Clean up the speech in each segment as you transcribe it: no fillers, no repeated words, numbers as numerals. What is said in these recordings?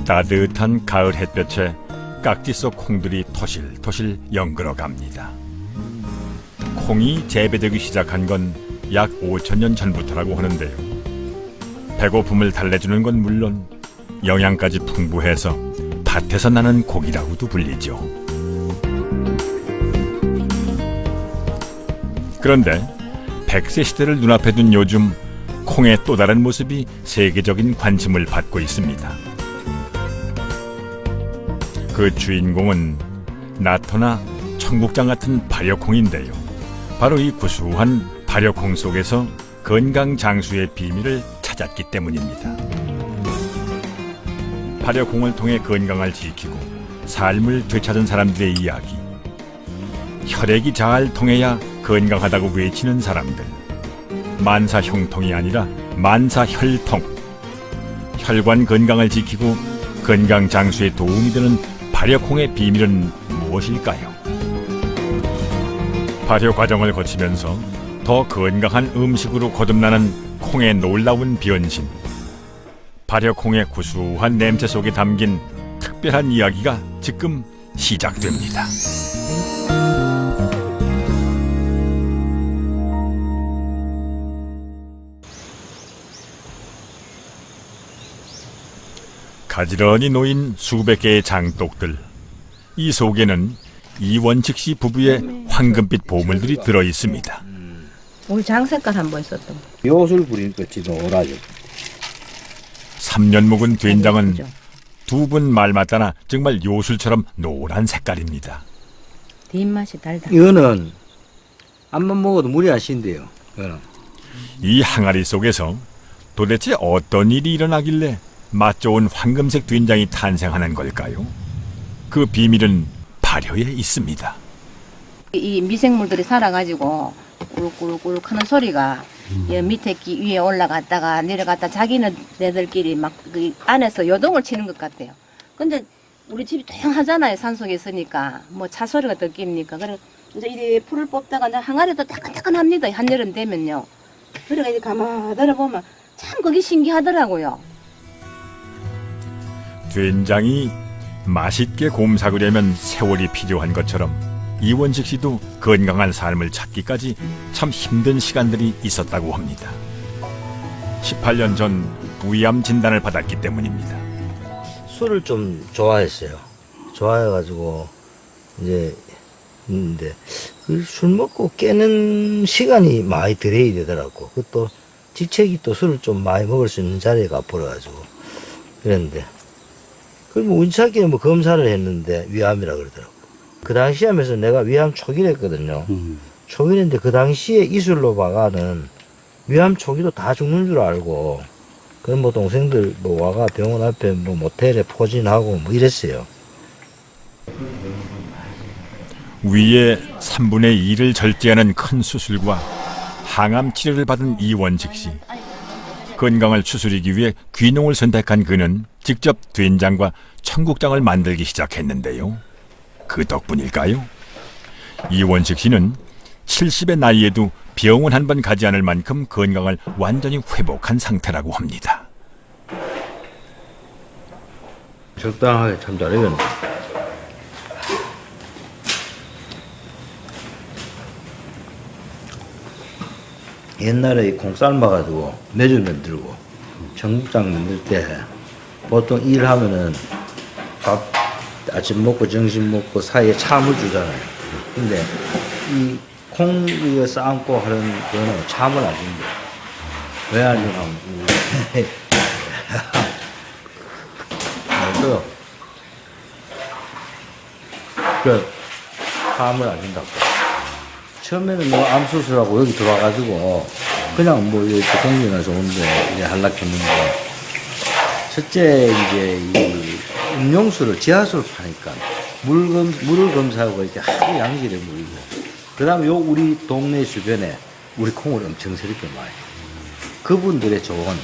따뜻한 가을 햇볕에 깍지 속 콩들이 토실토실 연글어 갑니다. 콩이 재배되기 시작한 건 약 5,000년 전부터라고 하는데요. 배고픔을 달래주는 건 물론 영양까지 풍부해서 밭에서 나는 고기라고도 불리죠. 그런데 100세 시대를 눈앞에 둔 요즘 콩의 또 다른 모습이 세계적인 관심을 받고 있습니다. 그 주인공은 나토나 청국장 같은 발효콩인데요. 바로 이 구수한 발효콩 속에서 건강 장수의 비밀을 찾았기 때문입니다. 발효콩을 통해 건강을 지키고 삶을 되찾은 사람들의 이야기. 혈액이 잘 통해야 건강하다고 외치는 사람들. 만사형통이 아니라 만사혈통. 혈관 건강을 지키고 건강 장수에 도움이 되는 발효콩의 비밀은 무엇일까요? 발효 과정을 거치면서 더 건강한 음식으로 거듭나는 콩의 놀라운 변신. 발효콩의 구수한 냄새 속에 담긴 특별한 이야기가 지금 시작됩니다. 가지런히 놓인 수백 개의 장독들. 이 속에는 이원칙 씨 부부의 황금빛 보물들이 들어 있습니다. 우리 장 색깔 한번 있었던. 요술 부린 것이 노라죠. 3년 묵은 된장은 두 분 말 맞다나 정말 요술처럼 노란 색깔입니다. 뒷맛이 달다. 이거는 앞만 먹어도 물이 안 쉰대요. 이거는. 이 항아리 속에서 도대체 어떤 일이 일어나길래 맛 좋은 황금색 된장이 탄생하는 걸까요? 그 비밀은 발효에 있습니다. 이 미생물들이 살아가지고 꿀꿀꿀 하는 소리가 이 밑에 끼 위에 올라갔다가 내려갔다 자기는 애들끼리 막 그 안에서 요동을 치는 것 같아요. 근데 우리 집이 조용하잖아요. 산속에 있으니까 뭐 차 소리가 들깁니까? 그래 이제 이 풀을 뽑다가 이제 항아리도 따끈따끈합니다. 한여름 되면요. 그래가 이제 가만히 들어보면 참 그게 신기하더라고요. 된장이 맛있게 곰삭으려면 세월이 필요한 것처럼 이원식 씨도 건강한 삶을 찾기까지 참 힘든 시간들이 있었다고 합니다. 18년 전 위암 진단을 받았기 때문입니다. 술을 좀 좋아했어요. 좋아해가지고 이제 있는데 술 먹고 깨는 시간이 많이 들어야 되더라고. 그것도 지책이 또 술을 좀 많이 먹을 수 있는 자리에 가버려가지고 그랬는데 그뭐 운치하게 뭐 검사를 했는데 위암이라 그러더라고. 그 당시 하면서 내가 위암 초기를 했거든요. 초기인데 그 당시에 이술로 봐가는 위암 초기도 다 죽는 줄 알고 그 뭐 동생들 뭐 와가 병원 앞에 뭐 모텔에 포진하고 뭐 이랬어요. 위의 3분의 2를 절제하는 큰 수술과 항암 치료를 받은 이원식 씨. 건강을 추스리기 위해 귀농을 선택한 그는 직접 된장과 청국장을 만들기 시작했는데요. 그 덕분일까요? 이원식 씨는 70의 나이에도 병원 한 번 가지 않을 만큼 건강을 완전히 회복한 상태라고 합니다. 적당하게 참 잘해요. 옛날에 콩 삶아가지고 매주 만들고 청국장 만들 때 보통 일하면은 밥 아침 먹고 점심 먹고 사이에 참을 주잖아요. 근데 이 콩 이거 삶고 하는 거는 참을 안 준대. 왜 안 주냐면 그래서 그래 참을 안 준다고. 처음에는 뭐 암수술하고 여기 들어와가지고 그냥 뭐 이렇게 공기나 좋은데 이제 하려고 했는데 첫째 이제 이 음용수를 지하수를 파니까 물을 검사하고 이렇게 하도 양질의 물이고 그 다음에 요 우리 동네 주변에 우리 콩을 엄청 스럽게 많이 그분들의 조언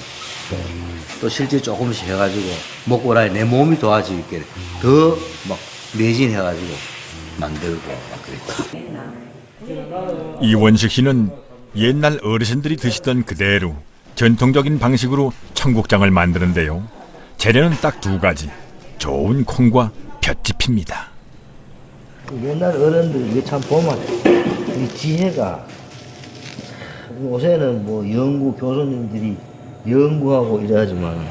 또 실제 조금씩 해가지고 먹고라 내 몸이 도와지게 더 막 매진해가지고 만들고 막 그랬죠. 이원식 씨는 옛날 어르신들이 드시던 그대로 전통적인 방식으로 청국장을 만드는데요. 재료는 딱 두 가지. 좋은 콩과 볏짚입니다. 옛날 어른들 이게 참 보면 이 지혜가 요새는 뭐 연구 교수님들이 연구하고 이래야지만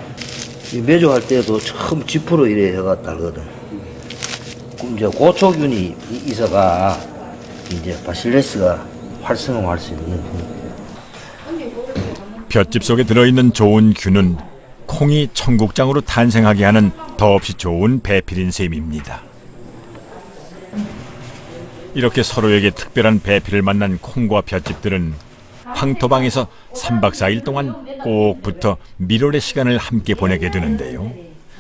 이 매주할 때도 처음 지프로 이래 해갔다 하거든. 이제 고초균이 있어가 이제 바실레스가 활성화할 수 있는. 볏짚 속에 들어있는 좋은 균은 콩이 청국장으로 탄생하게 하는 더없이 좋은 배필인 셈입니다. 이렇게 서로에게 특별한 배필을 만난 콩과 볏짚들은 황토방에서 3박 4일 동안 꼭 붙어 밀월의 시간을 함께 보내게 되는데요.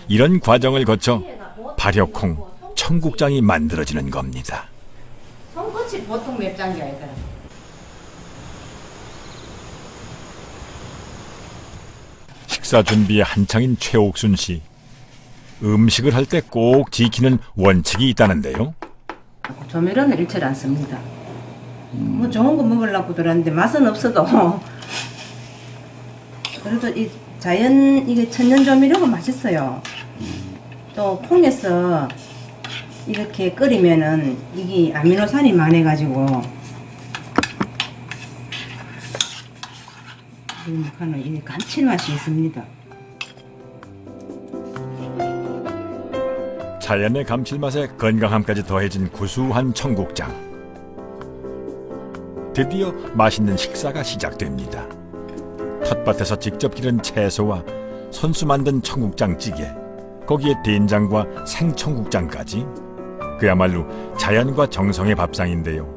이런 과정을 거쳐 발효콩, 청국장이 만들어지는 겁니다. 손끝이 보통 맵장이 아니더라. 식사 준비에 한창인 최옥순 씨. 음식을 할 때 꼭 지키는 원칙이 있다는데요. 조미료는 일체를 안 씁니다. 뭐 좋은 거 먹으려고 들었는데 맛은 없어도 그래도 이 자연 이게 천연 조미료가 맛있어요. 또 콩에서 이렇게 끓이면은 이게 아미노산이 많아가지고 이 감칠맛이 있습니다. 자연의 감칠맛에 건강함까지 더해진 구수한 청국장. 드디어 맛있는 식사가 시작됩니다. 텃밭에서 직접 기른 채소와 손수 만든 청국장찌개, 거기에 된장과 생청국장까지 그야말로 자연과 정성의 밥상인데요.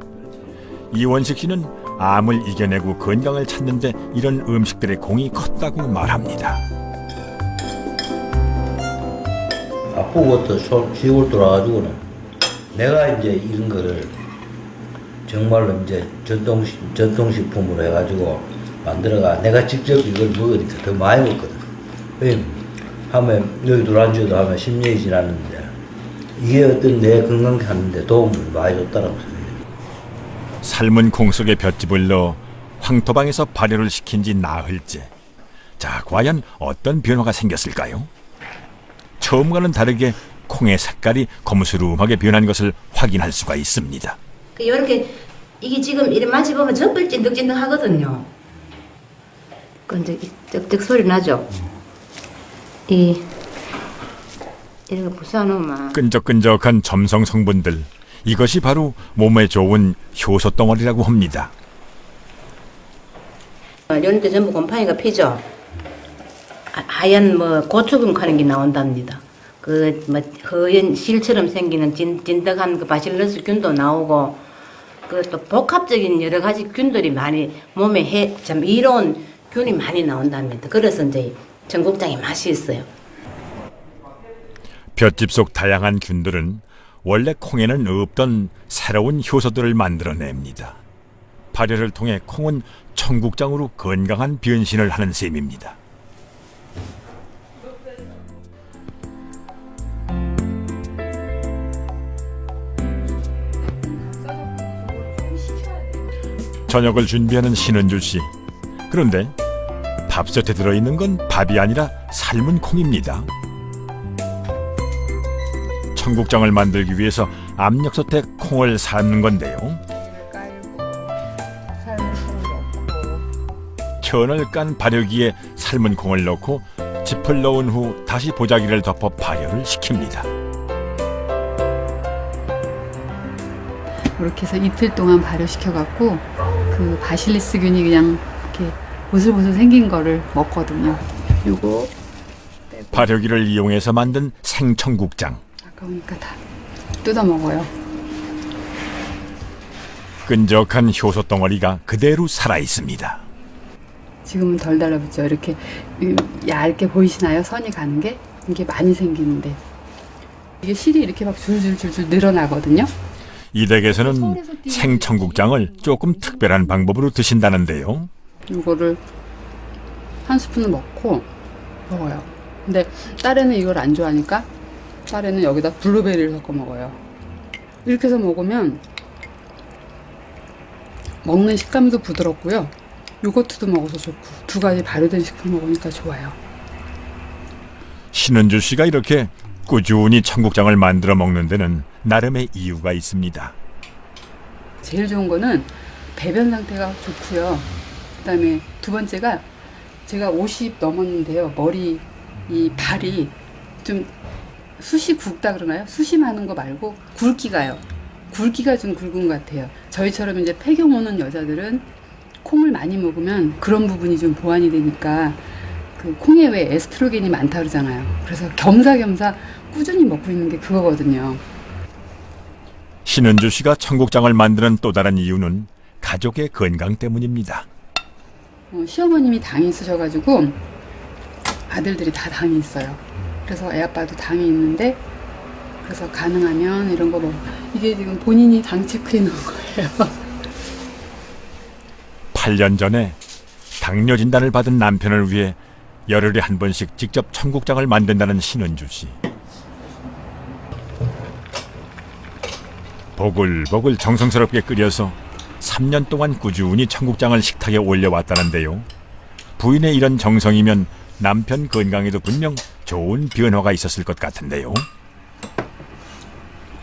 이원식 씨는 암을 이겨내고 건강을 찾는데 이런 음식들의 공이 컸다고 말합니다. 아프고부터 시골 돌아가지고는 내가 이제 이런 거를 정말로 이제 전통식품으로 해가지고 만들어가 내가 직접 이걸 먹으니까 더 많이 먹거든. 하면 여기 들어앉아도 하면 10년이 지났는데 이게 어떤 내 건강 하는데 도움을 많이 줬다라고 생각해요. 삶은 콩 속에 볏짚을 넣어 황토방에서 발효를 시킨 지 나흘째. 자, 과연 어떤 변화가 생겼을까요? 처음과는 다르게 콩의 색깔이 검수름하게 변한 것을 확인할 수가 있습니다. 이렇게 이게 지금 이렇게 만져보면 정말 찐득찐득 하거든요. 근데 쩍쩍 소리 나죠? 이렇게 부숴놓으면 끈적끈적한 점성 성분들, 이것이 바로 몸에 좋은 효소 덩어리라고 합니다. 이런 데 전부 곰팡이가 피죠. 하얀 뭐 고추균 하는 게 나온답니다. 그 뭐 허연 실처럼 생기는 찐득한 그 바실러스 균도 나오고 그 또 복합적인 여러 가지 균들이 많이 몸에 참 이로운 균이 많이 나온답니다. 그래서 이제 청국장이 맛이 있어요. 볏짚 속 다양한 균들은 원래 콩에는 없던 새로운 효소들을 만들어냅니다. 발효를 통해 콩은 청국장으로 건강한 변신을 하는 셈입니다. 저녁을 준비하는 신은주 씨. 그런데 밥솥에 들어있는 건 밥이 아니라 삶은 콩입니다. 청국장을 만들기 위해서 압력솥에 콩을 삶는 건데요. 천을 깐 발효기에 삶은 콩을 넣고 짚을 넣은 후 다시 보자기를 덮어 발효를 시킵니다. 이렇게 해서 이틀 동안 발효시켜갖고 그 바실리스균이 그냥 이렇게 보슬보슬 생긴 거를 먹거든요. 요거 발효기를 이용해서 만든 생청국장. 아까우니까 다 뜯어 먹어요. 끈적한 효소 덩어리가 그대로 살아 있습니다. 지금은 덜 달라붙죠. 이렇게 얇게 보이시나요? 선이 가는 게 이게 많이 생기는데 이게 실이 이렇게 막 줄줄줄줄 늘어나거든요. 이 댁에서는 생청국장을 조금 특별한 방법으로 드신다는데요. 이거를 한 스푼을 먹고 먹어요. 근데 딸애는 이걸 안 좋아하니까 딸애는 여기다 블루베리를 섞어 먹어요. 이렇게 해서 먹으면 먹는 식감도 부드럽고요. 요거트도 먹어서 좋고 두 가지 발효된 식품 먹으니까 좋아요. 신은주 씨가 이렇게 꾸준히 청국장을 만들어 먹는 데는 나름의 이유가 있습니다. 제일 좋은 거는 배변 상태가 좋고요. 그다음에 두 번째가 제가 50 넘었는데요. 머리 이 발이 좀 숱이 굵다 그러나요? 숱이 많은 거 말고 굵기가요. 굵기가 좀 굵은 것 같아요. 저희처럼 이제 폐경 오는 여자들은 콩을 많이 먹으면 그런 부분이 좀 보완이 되니까 그 콩에 왜 에스트로겐이 많다 그러잖아요. 그래서 겸사겸사 꾸준히 먹고 있는 게 그거거든요. 신은주 씨가 청국장을 만드는 또 다른 이유는 가족의 건강 때문입니다. 시어머님이 당이 있으셔가지고 아들들이 다 당이 있어요. 그래서 애아빠도 당이 있는데 그래서 가능하면 이런 거 먹어. 이게 지금 본인이 당 체크해 놓은 거예요. 8년 전에 당뇨 진단을 받은 남편을 위해 열흘에 한 번씩 직접 청국장을 만든다는 신은주 씨. 보글보글 정성스럽게 끓여서 3년 동안 꾸준히 청국장을 식탁에 올려왔다는데요. 부인의 이런 정성이면 남편 건강에도 분명 좋은 변화가 있었을 것 같은데요.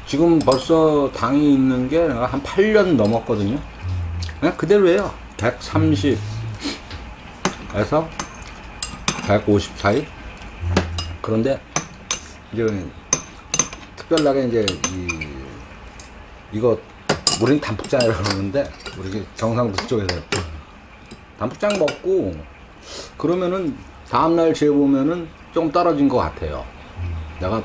지금 벌써 당이 있는 게 내가 한 8년 넘었거든요. 그냥 그대로예요. 130에서 150 사이. 그런데 이제 특별하게 이제 이거 우리는 단풍장이라고 그러는데 우리 경상도 쪽에서 단풍장 먹고 그러면은 다음날 재보면은 조금 떨어진 것 같아요. 내가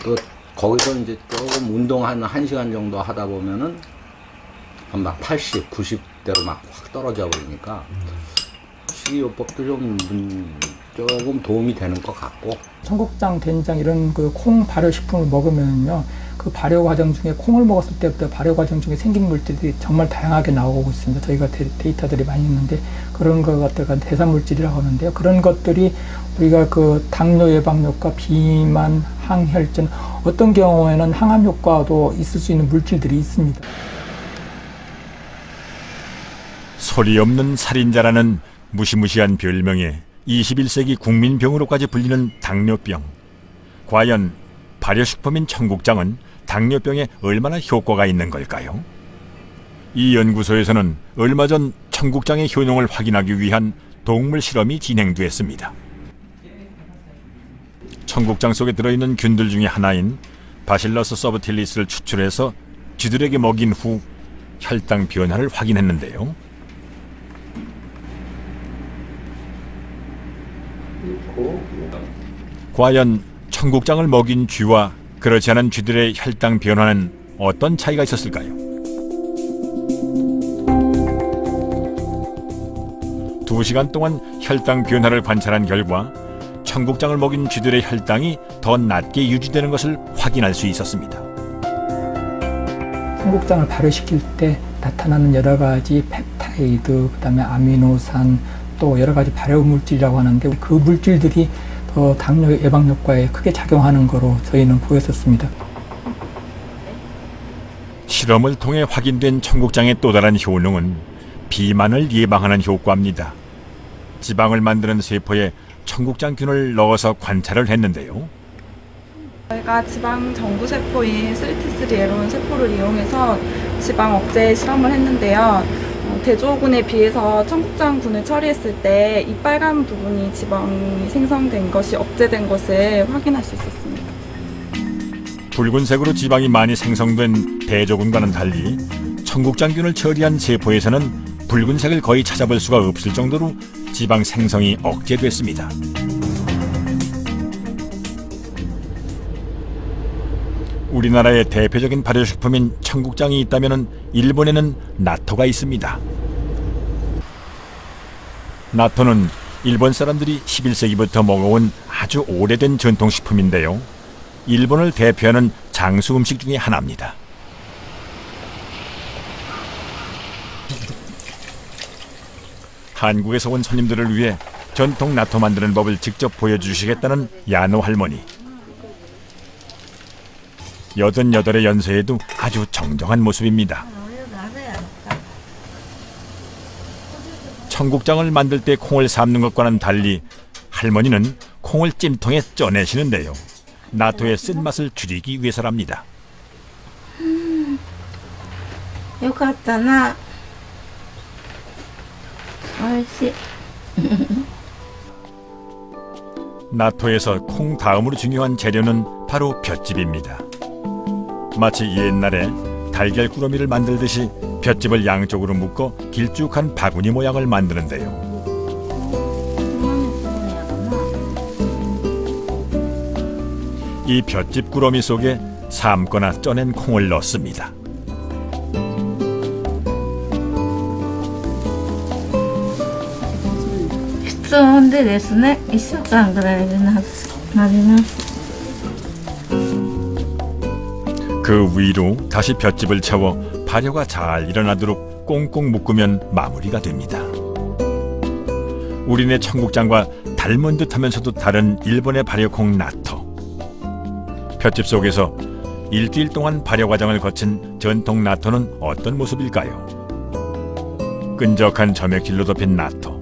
또 거기서 이제 조금 운동 한 1시간 정도 하다 보면은 한 막 80, 90대로 막 확 떨어져 버리니까 식이요법도 조금 도움이 되는 것 같고. 청국장, 된장 이런 그 콩 발효식품을 먹으면요, 그 발효 과정 중에 콩을 먹었을 때부터 발효 과정 중에 생긴 물질들이 정말 다양하게 나오고 있습니다. 저희가 데이터들이 많이 있는데 그런 것들과 대사 물질이라고 하는데요. 그런 것들이 우리가 그 당뇨 예방 효과, 비만, 항혈증, 어떤 경우에는 항암 효과도 있을 수 있는 물질들이 있습니다. 소리 없는 살인자라는 무시무시한 별명에 21세기 국민병으로까지 불리는 당뇨병. 과연 발효식품인 청국장은 당뇨병에 얼마나 효과가 있는 걸까요? 이 연구소에서는 얼마 전 청국장의 효능을 확인하기 위한 동물 실험이 진행됐습니다. 청국장 속에 들어있는 균들 중에 하나인 바실러스 서브틸리스를 추출해서 쥐들에게 먹인 후 혈당 변화를 확인했는데요. 과연 청국장을 먹인 쥐와 그렇지 않은 쥐들의 혈당 변화는 어떤 차이가 있었을까요? 2시간 동안 혈당 변화를 관찰한 결과 청국장을 먹인 쥐들의 혈당이 더 낮게 유지되는 것을 확인할 수 있었습니다. 청국장을 발효시킬 때 나타나는 여러 가지 펩타이드, 그다음에 아미노산, 또 여러 가지 발효 물질이라고 하는데 그 물질들이 더 당뇨 예방 효과에 크게 작용하는 거로 저희는 보였었습니다. 실험을 통해 확인된 청국장의 또 다른 효능은 비만을 예방하는 효과입니다. 지방을 만드는 세포에 청국장균을 넣어서 관찰을 했는데요. 저희가 지방 정부 세포인 SLT3 세포를 이용해서 지방 억제 실험을 했는데요. 대조군에 비해서 청국장군을 처리했을 때 이 빨간 부분이 지방이 생성된 것이 억제된 것을 확인할 수 있었습니다. 붉은색으로 지방이 많이 생성된 대조군과는 달리 청국장균을 처리한 세포에서는 붉은색을 거의 찾아볼 수가 없을 정도로 지방 생성이 억제됐습니다. 우리나라의 대표적인 발효식품인 청국장이 있다면 일본에는 나토가 있습니다. 나토는 일본 사람들이 11세기부터 먹어온 아주 오래된 전통식품인데요. 일본을 대표하는 장수 음식 중에 하나입니다. 한국에서 온 손님들을 위해 전통 나토 만드는 법을 직접 보여주시겠다는 야노 할머니. 88의 연세에도 아주 정정한 모습입니다. 청국장을 만들 때 콩을 삶는 것과는 달리 할머니는 콩을 찜통에 쪄내시는데요. 나토의 쓴맛을 줄이기 위해서랍니다. よかったな。美味しい。 나토에서 콩 다음으로 중요한 재료는 바로 볏짚입니다. 마치 옛날에 달걀 꾸러미를 만들듯이 볏짚을 양쪽으로 묶어 길쭉한 바구니 모양을 만드는데요. 이 볏짚 꾸러미 속에 삶거나 쪄낸 콩을 넣습니다. 室温でですね、1週間ぐらいでなります。 그 위로 다시 볏짚을 채워 발효가 잘 일어나도록 꽁꽁 묶으면 마무리가 됩니다. 우리네 청국장과 닮은 듯하면서도 다른 일본의 발효콩 나토. 볏짚 속에서 일주일 동안 발효 과정을 거친 전통 나토는 어떤 모습일까요? 끈적한 점액질로 덮인 나토.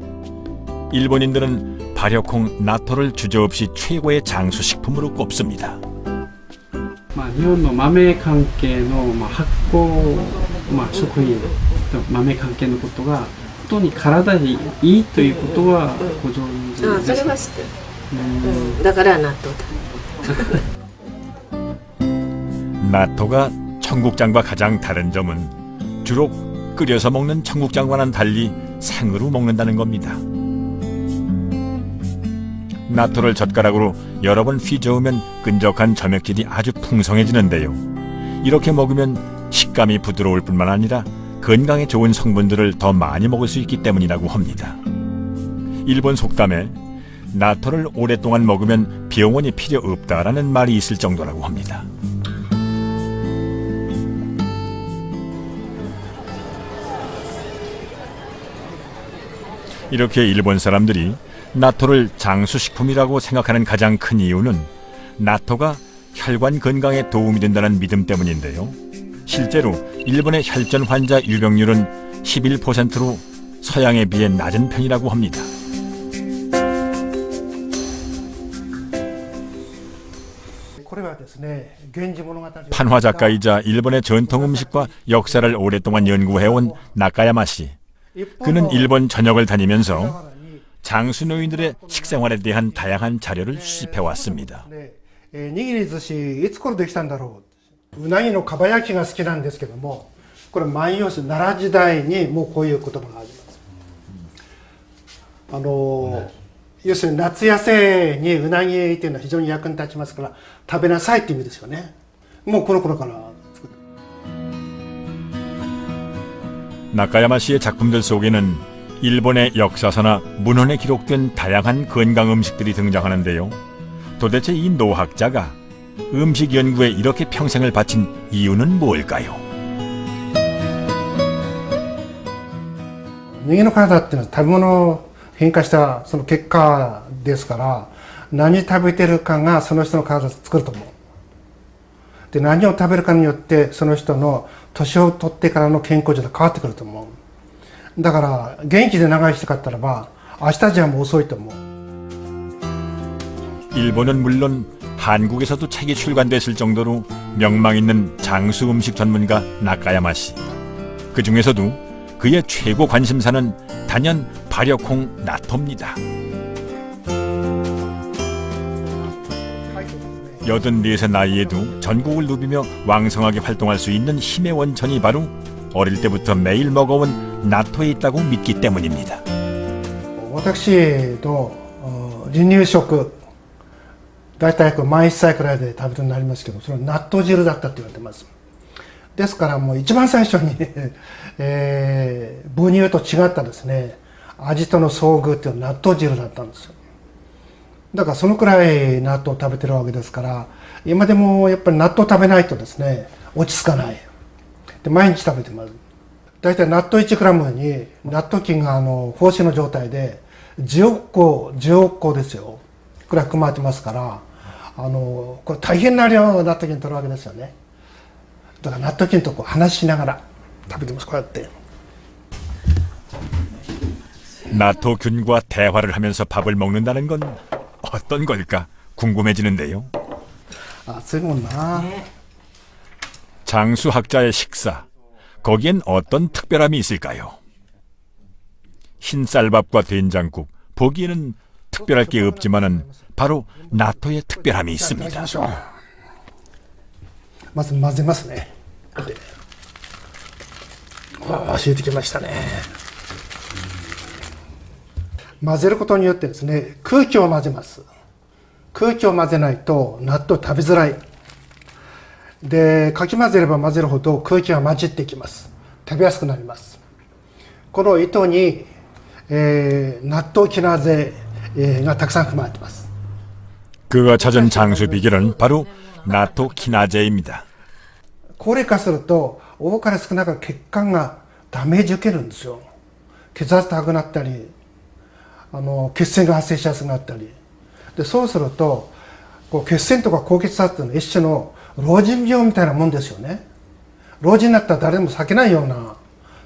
일본인들은 발효콩 나토를 주저없이 최고의 장수 식품으로 꼽습니다. 日本の豆関係の、発酵、食品と豆関係のことが本当に体にいいということはご存知ですか？それは知ってる。だから納豆だ。 나토가 청국장과 가장 다른 점은 주로 끓여서 먹는 청국장과는 달리 생으로 먹는다는 겁니다. 나토를 젓가락으로 여러 번 휘저으면 끈적한 점액질이 아주 풍성해지는데요. 이렇게 먹으면 식감이 부드러울 뿐만 아니라 건강에 좋은 성분들을 더 많이 먹을 수 있기 때문이라고 합니다. 일본 속담에 나토를 오랫동안 먹으면 병원이 필요 없다라는 말이 있을 정도라고 합니다. 이렇게 일본 사람들이 나토를 장수식품이라고 생각하는 가장 큰 이유는 나토가 혈관 건강에 도움이 된다는 믿음 때문인데요. 실제로 일본의 혈전 환자 유병률은 11%로 서양에 비해 낮은 편이라고 합니다. 판화 작가이자 일본의 전통 음식과 역사를 오랫동안 연구해온 나카야마 씨. 그는 일본 전역을 다니면서 장수 노인들의 식생활에 대한 다양한 자료를 수집해왔습니다. 握り寿司いつ頃できたんだろう。うなぎのかば焼きが好きなんですけども、これ万葉集奈良時代にもうこういう言葉があります。要するに夏野菜にうなぎっていうのは非常に役に立ちますから食べなさいって意味ですよね。もうこの頃から作って。 나카야마 씨의 작품들 속에는 일본의 역사서나 문헌에 기록된 다양한 건강 음식들이 등장하는데요. 도대체 이 노학자가 음식 연구에 이렇게 평생을 바친 이유는 뭘까요? 人間の体っていうのは食べ物を変化したその結果ですから、何食べてるかがその人の体を作ると思う。で、何を食べるかによってその人の年を取ってからの健康状態変わってくると思う。だから元気で長生きしたかったらば明日じゃもう遅いと思う。 일본은 물론 한국에서도 책이 출간됐을 정도로 명망 있는 장수 음식 전문가 나카야마 씨. 그 중에서도 그의 최고 관심사는 단연 발효콩 나토입니다. 84세 나이에도 전국을 누비며 왕성하게 활동할 수 있는 힘의 원천이 바로 어릴 때부터 매일 먹어온 나토에 있다고 믿기 때문입니다. 私の離乳食だいたい毎1歳くらいで食べるようになりますけど、それは納豆汁だったって言われてます。ですからもう一番最初に、母乳と違ったですね、味との遭遇っていうのは納豆汁だったんですよ。だからそのくらい納豆を食べてるわけですから、今でもやっぱり納豆食べないとですね、落ち着かない。で毎日食べてます。だいたい納豆1グラムに納豆菌が放子の状態で10億個ですよ。くらい含まれてますから、これ大変な量の納豆菌取るわけですよね。だから納豆菌とこう話しながら食べてます。こうやって。 나토균과 대화를 하면서 밥을 먹는다는 건 어떤 걸까 궁금해지는데요. 熱いもんな。 장수학자의 식사. 거기엔 어떤 특별함이 있을까요? 흰쌀밥과 된장국. 보기에는 특별할 게 없지만은 바로 나토의 특별함이 있습니다. まず混ぜますね。教えてきましたね。混ぜることによってですね、空気を混ぜます。空気を混ぜないと納豆食べづらい。で、かき混ぜれば混ぜるほど空気が混じっていきます。食べやすくなります。この糸に、納豆キナーゼがたくさん含まれています。 그가 찾은 장수 비결은 바로 나토 키나제입니다. 高齢化すると多かれ少なかれ血管がダメージ受けるんですよ。血圧高くなったり、血栓が発生しやすくなったりで、そうするとこう血栓とか高血圧というのは一種の老人病みたいなもんですよね。老人になったら誰でも避けないような、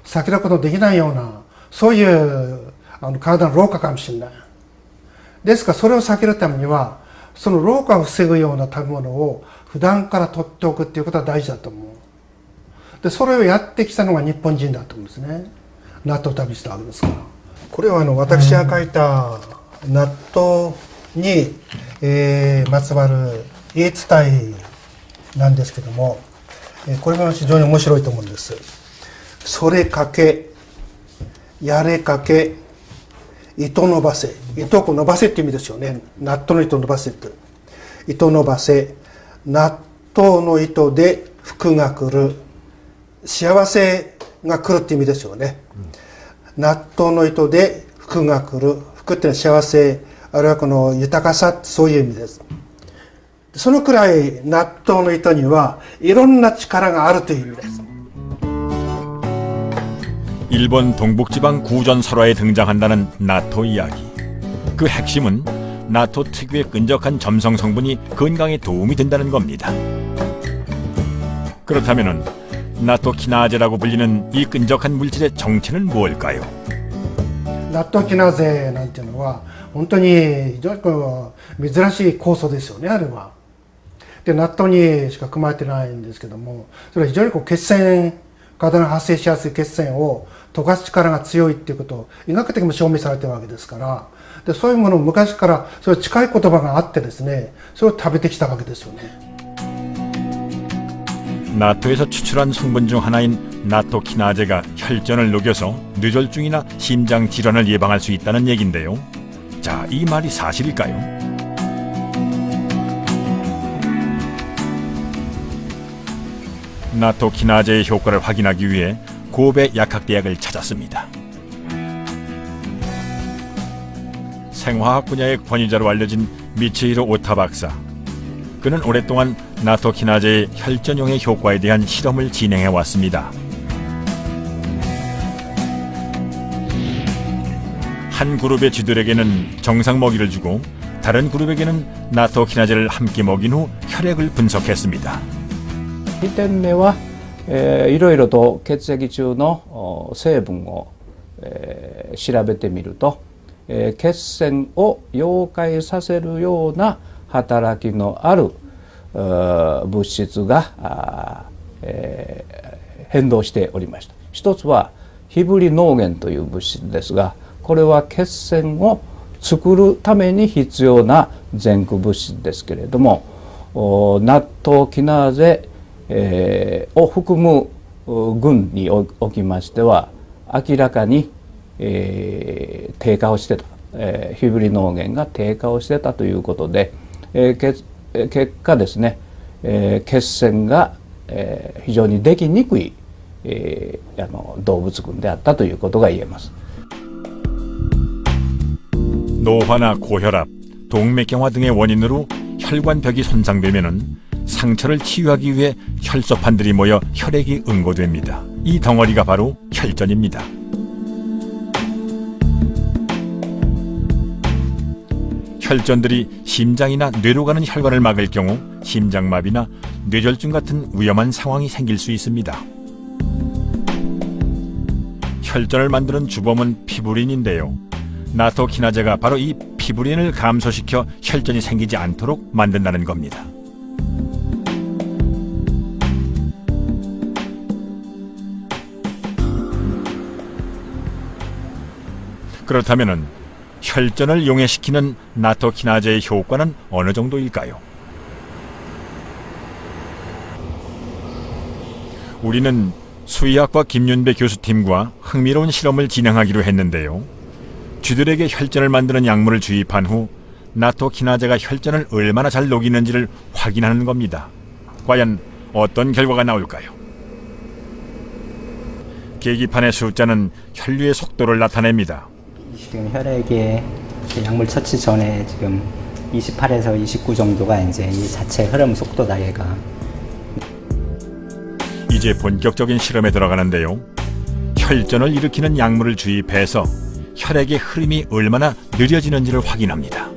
避けることのできないような、そういう体の老化かもしれない。ですからそれを避けるためにはその老化を防ぐような食べ物を普段から取っておくっていうことは大事だと思う。でそれをやってきたのが日本人だと思うんですね。納豆を食べしたわけですから。これは私が書いた納豆に、まつわる言い伝えなんですけども、これが非常に面白いと思うんです。それかけ、やれかけ、糸伸ばせ。糸を伸ばせって意味ですよね。納豆の糸を伸ばせって。糸伸ばせ。納豆の糸で福が来る。幸せが来るって意味ですよね。納豆の糸で福が来る。福っていうのは幸せ、あるいはこの豊かさ、そういう意味です。そのくらい納豆の糸にはいろんな力があるという意味です。 일본 동북지방 구전 설화에 등장한다는 나토 이야기. 그 핵심은 나토 특유의 끈적한 점성 성분이 건강에 도움이 된다는 겁니다. 그렇다면은 나토 키나제라고 불리는 이 끈적한 물질의 정체는 무엇일까요? 納豆キナーゼなんていうのは本当に非常に珍しい酵素ですよね、あれは。で納豆にしか含まれてないんですけども、それは非常に血栓、体が発生しやすい血栓を溶かす力が強いっていうことを医学的にも証明されてるわけですから、でそういうものを昔からそれ近い言葉があってですね、それを食べてきたわけですよね。 나토에서 추출한 성분 중 하나인 나토 키나제가 혈전을 녹여서 뇌졸중이나 심장 질환을 예방할 수 있다는 얘긴데요. 자, 이 말이 사실일까요? 나토 키나제의 효과를 확인하기 위해 고베 약학대학을 찾았습니다. 생화학 분야의 권위자로 알려진 미치히로 오타 박사. 그는 오랫동안 나토 키나제의 혈전용의 효과에 대한 실험을 진행해 왔습니다. 한 그룹의 쥐들에게는 정상 먹이를 주고 다른 그룹에게는 나토 키나제를 함께 먹인 후 혈액을 분석했습니다. 2点目は、いろいろと血液中の成分を、調べてみると、血栓を溶解させるような働きのある物質が、変動しておりました。一つはフィブリノーゲンという物質ですが、これは血栓を作るために必要な前駆物質ですけれども、納豆キナーゼ、を含む群におきましては明らかに、低下をしてた、フィブリノーゲンが低下をしてたということで、結果ですね、血栓が、非常にできにくい、動物群であったということが言えます。 노화나 고혈압, 동맥경화 등의 원인으로 혈관벽이 손상되면은 상처를 치유하기 위해 혈소판들이 모여 혈액이 응고됩니다. 이 덩어리가 바로 혈전입니다. 혈전들이 심장이나 뇌로 가는 혈관을 막을 경우 심장마비나 뇌졸중 같은 위험한 상황이 생길 수 있습니다. 혈전을 만드는 주범은 피부린인데요. 나토 키나제가 바로 이 피부린을 감소시켜 혈전이 생기지 않도록 만든다는 겁니다. 그렇다면은 혈전을 용해시키는 나토키나제의 효과는 어느 정도일까요? 우리는 수의학과 김윤배 교수팀과 흥미로운 실험을 진행하기로 했는데요. 쥐들에게 혈전을 만드는 약물을 주입한 후 나토키나제가 혈전을 얼마나 잘 녹이는지를 확인하는 겁니다. 과연 어떤 결과가 나올까요? 계기판의 숫자는 혈류의 속도를 나타냅니다. 지금 혈액에 약물 처치 전에 지금 28에서 29 정도가 이제 이 자체 흐름 속도다 얘가. 이제 본격적인 실험에 들어가는데요. 혈전을 일으키는 약물을 주입해서 혈액의 흐름이 얼마나 느려지는지를 확인합니다.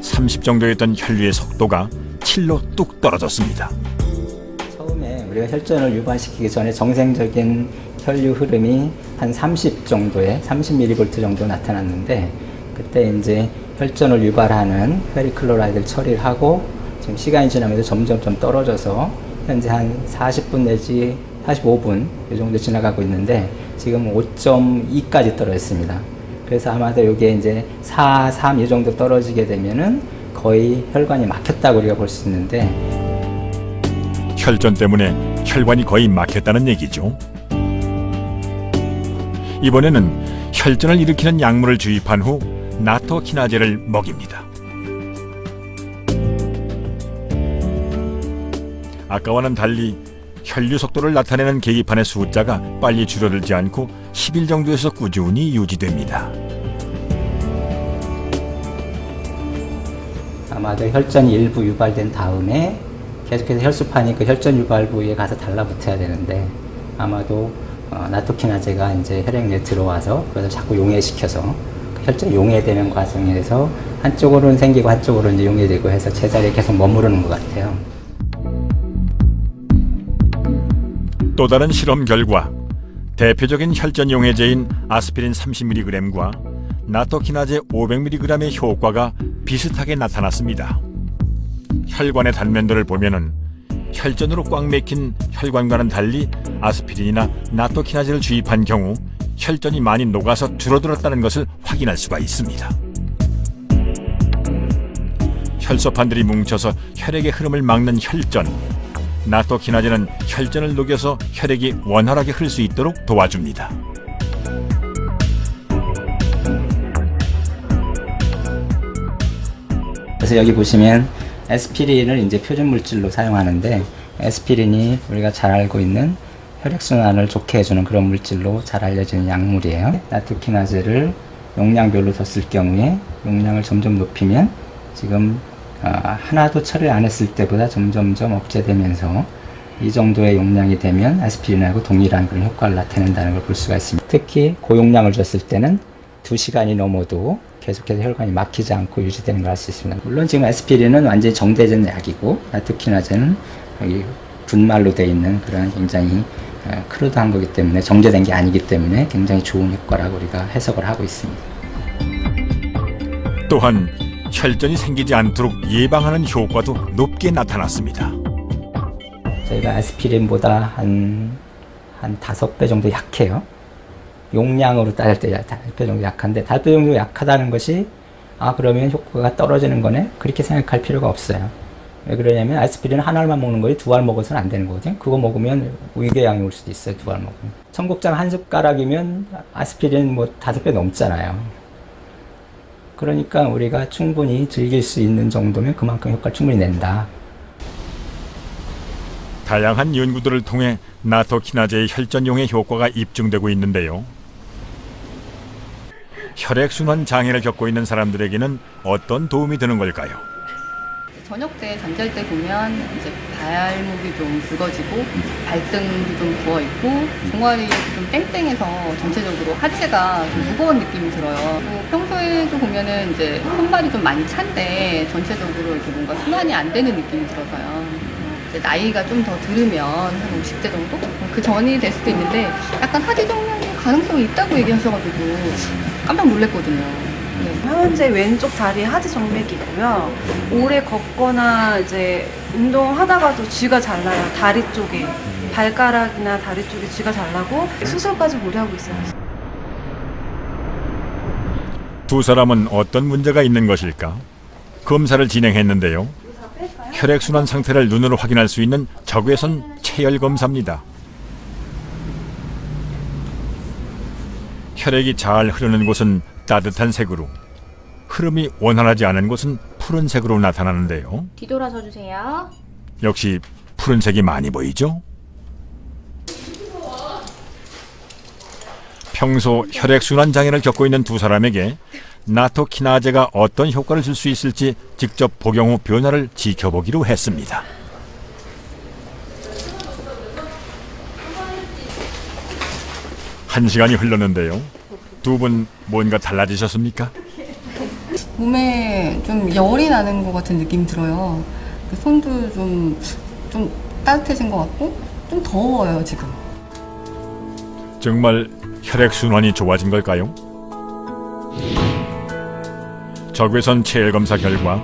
30 정도였던 혈류의 속도가 7로 뚝 떨어졌습니다. 처음에 우리가 혈전을 유발시키기 전에 정상적인 혈류 흐름이 한 30 정도의 30mV 정도 나타났는데, 그때 이제 혈전을 유발하는 페리클로라이드를 처리를 하고 지금 시간이 지나면서 점점 좀 떨어져서 현재 한 40분 내지 45분 이 정도 지나가고 있는데 지금 5.2까지 떨어졌습니다. 그래서 아마도 이게 이제 4, 3 이 정도 떨어지게 되면은 거의 혈관이 막혔다고 우리가 볼 수 있는데, 혈전 때문에 혈관이 거의 막혔다는 얘기죠. 이번에는 혈전을 일으키는 약물을 주입한 후 나토키나제를 먹입니다. 아까와는 달리 혈류 속도를 나타내는 계기판의 숫자가 빨리 줄어들지 않고 10일 정도에서 꾸준히 유지됩니다. 아마도 혈전이 일부 유발된 다음에 계속해서 혈소판이 그 혈전 유발 부위에 가서 달라붙어야 되는데, 아마도 나토키나제가 이제 혈액 내에 들어와서 그래서 자꾸 용해시켜서 그 혈전이 용해되는 과정에서 한쪽으로는 생기고 한쪽으로는 이제 용해되고 해서 제자리에 계속 머무르는 것 같아요. 또 다른 실험 결과 대표적인 혈전 용해제인 아스피린 30mg과 나토키나제 500mg의 효과가 비슷하게 나타났습니다. 혈관의 단면도를 보면은 혈전으로 꽉 막힌 혈관과는 달리 아스피린이나 나토키나제를 주입한 경우 혈전이 많이 녹아서 줄어들었다는 것을 확인할 수가 있습니다. 혈소판들이 뭉쳐서 혈액의 흐름을 막는 혈전, 나토키나제는 혈전을 녹여서 혈액이 원활하게 흐를 수 있도록 도와줍니다. 그래서 여기 보시면 에스피린을 이제 표준 물질로 사용하는데, 에스피린이 우리가 잘 알고 있는 혈액순환을 좋게 해주는 그런 물질로 잘 알려진 약물이에요. 나토키나제를 용량별로 뒀을 경우에 용량을 점점 높이면 지금 하나도 처리를 안 했을 때보다 점점점 억제되면서 이 정도의 용량이 되면 아스피린하고 동일한 그런 효과를 나타낸다는 걸 볼 수가 있습니다. 특히 고용량을 줬을 때는 2시간이 넘어도 계속해서 혈관이 막히지 않고 유지되는 걸 알 수 있습니다. 물론 지금 아스피린은 완전히 정제된 약이고, 나토키나제는 여기 분말로 되어 있는 그런 굉장히 크루드한 거기 때문에, 정제된 게 아니기 때문에 굉장히 좋은 효과라고 우리가 해석을 하고 있습니다. 또한 혈전이 생기지 않도록 예방하는 효과도 높게 나타났습니다. 저희가 아스피린보다 한 5배 정도 약해요. 용량으로 따질 때 5배 정도 약한데, 5배 정도 약하다는 것이 그러면 효과가 떨어지는 거네? 그렇게 생각할 필요가 없어요. 왜 그러냐면 아스피린 한 알만 먹는 거지 2알 먹어서는 안 되는 거거든요. 그거 먹으면 위궤양이 올 수도 있어요. 2알 먹으면. 청국장 한 숟가락이면 아스피린 5배 넘잖아요. 그러니까 우리가 충분히 즐길 수 있는 정도면 그만큼 효과를 충분히 낸다. 다양한 연구들을 통해 나토키나제의 혈전용의 효과가 입증되고 있는데요. 혈액순환 장애를 겪고 있는 사람들에게는 어떤 도움이 되는 걸까요? 저녁 때 잠잘 때 보면 이제 발목이 좀 붉어지고 발등도 좀 부어 있고 종아리 좀 땡땡해서 전체적으로 하체가 좀 무거운 느낌이 들어요. 또 평소에도 보면은 이제 손발이 좀 많이 찬데 전체적으로 이렇게 뭔가 순환이 안 되는 느낌이 들어서요. 이제 나이가 좀 더 들으면 한 50대 정도? 그 전이 될 수도 있는데 약간 하지 정맥 가능성이 있다고 얘기하셔가지고 깜짝 놀랐거든요. 네. 현재 왼쪽 다리에 하지 정맥이 있고요. 오래 걷거나 이제 운동하다가도 쥐가 잘 나요. 다리 쪽에. 발가락이나 다리 쪽에 쥐가 잘 나고 수술까지 고려하고 있어요. 두 사람은 어떤 문제가 있는 것일까? 검사를 진행했는데요. 혈액순환 상태를 눈으로 확인할 수 있는 적외선 체열 검사입니다. 혈액이 잘 흐르는 곳은 따뜻한 색으로, 흐름이 원활하지 않은 곳은 푸른색으로 나타나는데요. 뒤돌아서 주세요. 역시 푸른색이 많이 보이죠? 평소 혈액순환 장애를 겪고 있는 두 사람에게 나토키나제가 어떤 효과를 줄 수 있을지 직접 복용 후 변화를 지켜보기로 했습니다. 한 시간이 흘렀는데요. 두 분 뭔가 달라지셨습니까? 몸에 좀 열이 나는 것 같은 느낌이 들어요. 손도 좀 따뜻해진 것 같고 좀 더워요 지금. 정말 혈액순환이 좋아진 걸까요? 적외선 체열 검사 결과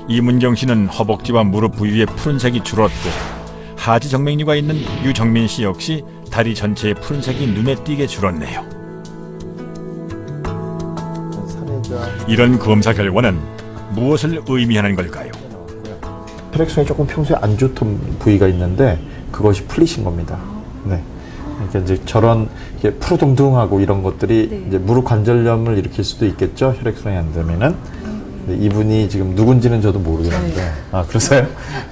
이문경 씨는 허벅지와 무릎 부위의 푸른색이 줄었고, 하지 정맥류가 있는 유정민 씨 역시 다리 전체의 푸른색이 눈에 띄게 줄었네요. 이런 검사 결과는 무엇을 의미하는 걸까요? 혈액순환이 조금 평소에 안 좋던 부위가 있는데 그것이 풀리신 겁니다. 네. 그러니까 이제 저런 푸르둥둥하고 이런 것들이 이제 무릎 관절염을 일으킬 수도 있겠죠. 혈액순환이 안 되면은. 이분이 지금 누군지는 저도 모르겠는데. 아, 그러세요?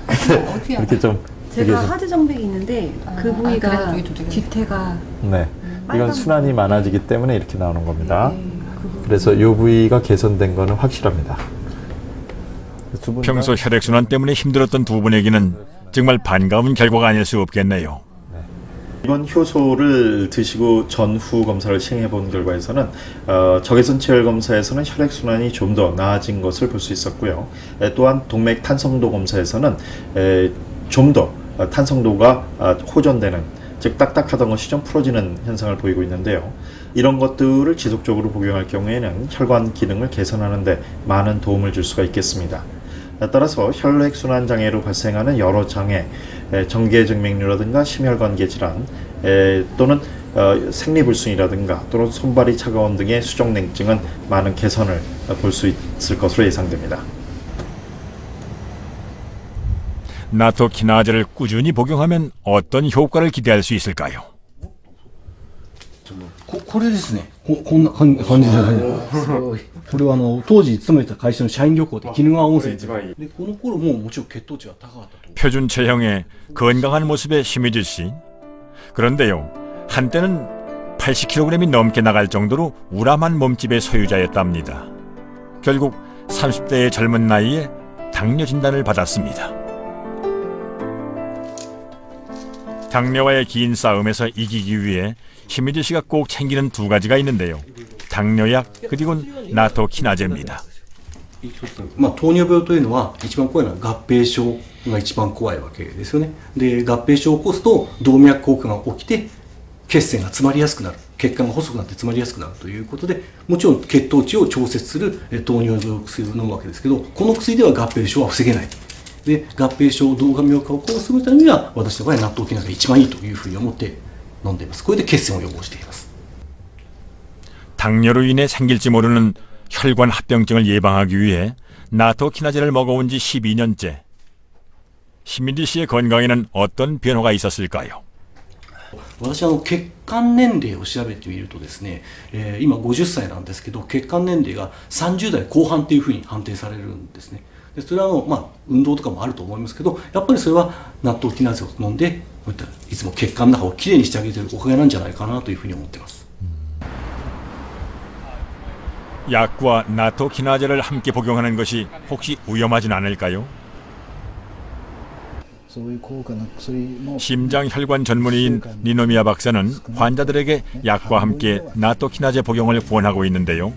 근데 이렇게 좀 제가 하지 정맥이 있는데 그 부위가 뒤태가 네. 이건 순환이 많아지기 때문에 이렇게 나오는 겁니다. 그래서 이 부위가 개선된 거는 확실합니다. 평소 혈액순환 때문에 힘들었던 두 분에게는 정말 반가운 결과가 아닐 수 없겠네요. 이번 효소를 드시고 전후 검사를 시행해 본 결과에서는 적외선 체열 검사에서는 혈액순환이 좀 더 나아진 것을 볼 수 있었고요. 또한 동맥 탄성도 검사에서는 좀 더 탄성도가 호전되는, 즉 딱딱하던 것이 좀 풀어지는 현상을 보이고 있는데요. 이런 것들을 지속적으로 복용할 경우에는 혈관 기능을 개선하는 데 많은 도움을 줄 수가 있겠습니다. 따라서 혈액순환 장애로 발생하는 여러 장애, 정계정맥류라든가 심혈관계 질환, 또는 생리불순이라든가 또는 손발이 차가운 등의 수족냉증은 많은 개선을 볼 수 있을 것으로 예상됩니다. 나토키나제를 꾸준히 복용하면 어떤 효과를 기대할 수 있을까요? これですね。こんな感じじゃない。これは当時勤めた会社の社員旅行で鬼怒川温泉で、この頃ももちろん血糖値は高かったと。 표준 체형의 건강한 모습의 심희주 씨. 그런데요, 한때는 80kg이 넘게 나갈 정도로 우람한 몸집의 소유자였답니다. 결국 30대의 젊은 나이에 당뇨 진단을 받았습니다. 당뇨와의 긴 싸움에서 이기기 위해 심희주 씨가 꼭 챙기는 두 가지가 있는데요. 당뇨약 그리고 나토키나제입니다. 糖尿病というのは一番怖いのは合併症が一番怖いわけですよね。で、合併症を起こすと動脈硬化が起きて血栓が詰まりやすくなる、血管が細くなって詰まりやすくなるということで、もちろん血糖値を調節する糖尿病薬を飲むわけですけど、この薬では合併症は防げない。で、合併症、動脈硬化を防ぐためには私の場合納豆菌が一番いいというふうに思って飲んでいます。これで血栓を予防しています。 당뇨로 인해 생길지 모르는 혈관 합병증을 예방하기 위해 나토키나제를 먹어온 지 12년째. 심민지 씨의 건강에는 어떤 변화가 있었을까요? 私は血管年齢を調べてみるとですね、今50歳なんですけど、血管年齢が30代後半というふうに判定されるんですね。でそれは運動とかもあると思いますけど、やっぱりそれは納豆キナゼを飲んで、こういったいつも血管の中をきれいにしてあげているおかげなんじゃないかなというふうに思っています。 약과 나토키나제를 함께 복용하는 것이 혹시 위험하진 않을까요? 심장혈관 전문의인 니노미야 박사는 환자들에게 약과 함께 나토키나제 복용을 권하고 있는데요.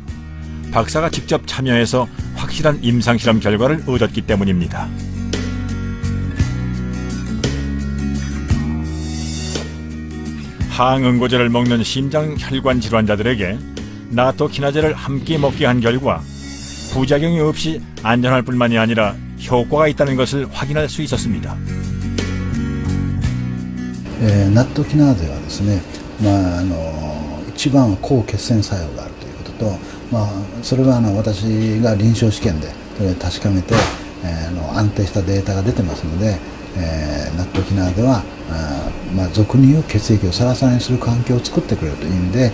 박사가 직접 참여해서 확실한 임상실험 결과를 얻었기 때문입니다. 항응고제를 먹는 심장혈관 질환자들에게 나토키나제를 함께 먹게 한 결과 부작용이 없이 안전할 뿐만이 아니라 효과가 있다는 것을 확인할 수 있었습니다. ナットキナーゼはですね、一番は抗血栓作用があるということと、それは私が臨床試験でそれを確かめて、安定したデータが出てますので、ナットキナーゼは俗に言う血液をサラサラにする環境を作ってくれるという意味で、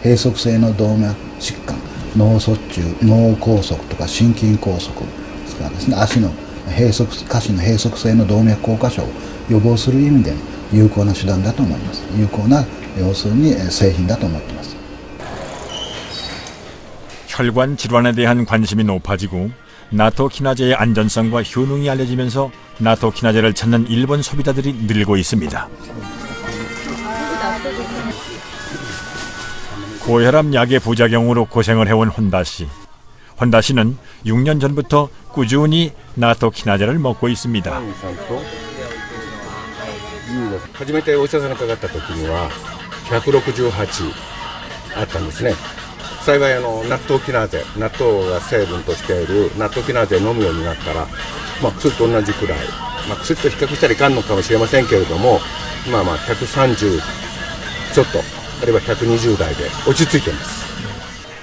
閉塞性の動脈疾患、脳卒中、脳梗塞とか心筋梗塞ですからですね、足の下肢の閉塞性の動脈硬化症を予防する意味で有効な手段だと思います。有効な要するに製品だと思っています。 혈관 질환에 대한 관심이 높아지고 나토키나제의 안전성과 효능이 알려지면서 나토키나제를 찾는 일본 소비자들이 늘고 있습니다. 고혈압 약의 부작용으로 고생을 해온 혼다 씨. 혼다 씨는 6년 전부터 꾸준히 나토키나제를 먹고 있습니다. 初めてお医者さんにかかった時には168あったんですね。幸い納豆キナーゼ、納豆が成分としている納豆キナーゼ飲むようになったら、薬と同じくらい、薬と比較したらいかんのかもしれませんけれども、130ちょっとあるいは120代で落ち着いています。